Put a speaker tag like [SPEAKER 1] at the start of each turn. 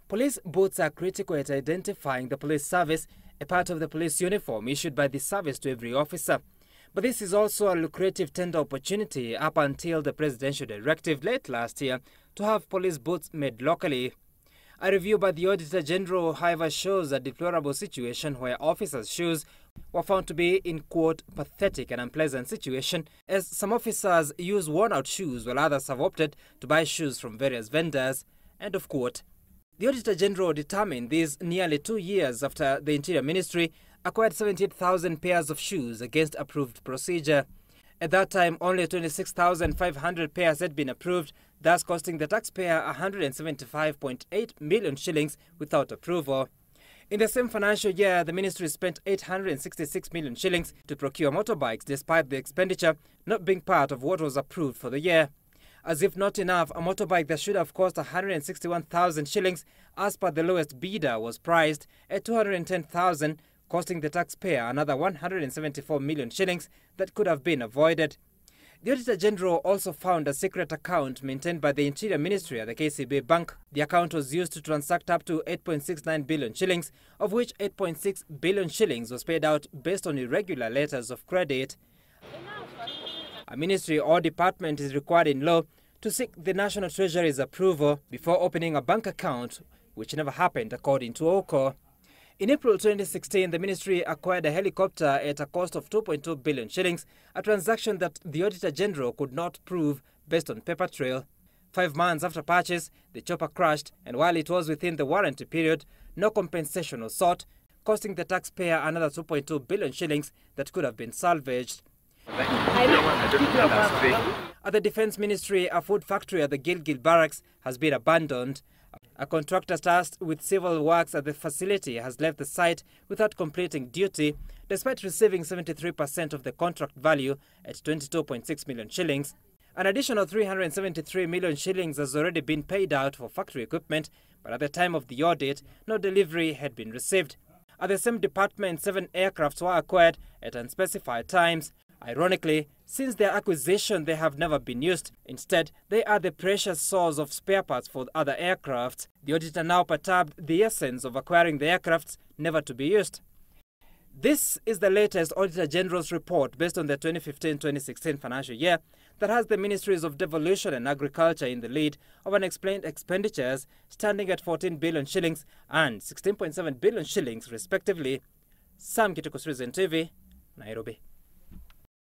[SPEAKER 1] Police boots are critical at identifying the police service, a part of the police uniform issued by the service to every officer. But this is also a lucrative tender opportunity up until the presidential directive late last year to have police boots made locally. A review by the Auditor General, however, shows a deplorable situation where officers' shoes were found to be in, quote, pathetic and unpleasant situation, as some officers use worn-out shoes while others have opted to buy shoes from various vendors, end of quote. The Auditor General determined this nearly 2 years after the Interior Ministry acquired 78,000 pairs of shoes against approved procedure. At that time, only 26,500 pairs had been approved, thus costing the taxpayer 175.8 million shillings without approval. In the same financial year, the ministry spent 866 million shillings to procure motorbikes, despite the expenditure not being part of what was approved for the year. As if not enough, a motorbike that should have cost 161,000 shillings, as per the lowest bidder, was priced at 210,000, costing the taxpayer another 174 million shillings that could have been avoided. The Auditor General also found a secret account maintained by the Interior Ministry at the KCB Bank. The account was used to transact up to 8.69 billion shillings, of which 8.6 billion shillings was paid out based on irregular letters of credit. A ministry or department is required in law to seek the National Treasury's approval before opening a bank account, which never happened according to OCO. In April 2016, the ministry acquired a helicopter at a cost of 2.2 billion shillings, a transaction that the Auditor General could not prove based on paper trail. 5 months after purchase, the chopper crashed, and while it was within the warranty period, no compensation was sought, costing the taxpayer another 2.2 billion shillings that could have been salvaged. At the Defence Ministry, a food factory at the Gilgil Barracks has been abandoned. A contractor tasked with civil works at the facility has left the site without completing duty, despite receiving 73% of the contract value at 22.6 million shillings. An additional 373 million shillings has already been paid out for factory equipment, but at the time of the audit, no delivery had been received. At the same department, 7 aircrafts were acquired at unspecified times. Ironically, since their acquisition, they have never been used. Instead, they are the precious source of spare parts for other aircraft. The auditor now perturbed the essence of acquiring the aircrafts never to be used. This is the latest Auditor General's report based on the 2015-2016 financial year that has the Ministries of Devolution and Agriculture in the lead of unexplained expenditures standing at 14 billion shillings and 16.7 billion shillings respectively. Sam Kituko, Citizen TV, Nairobi.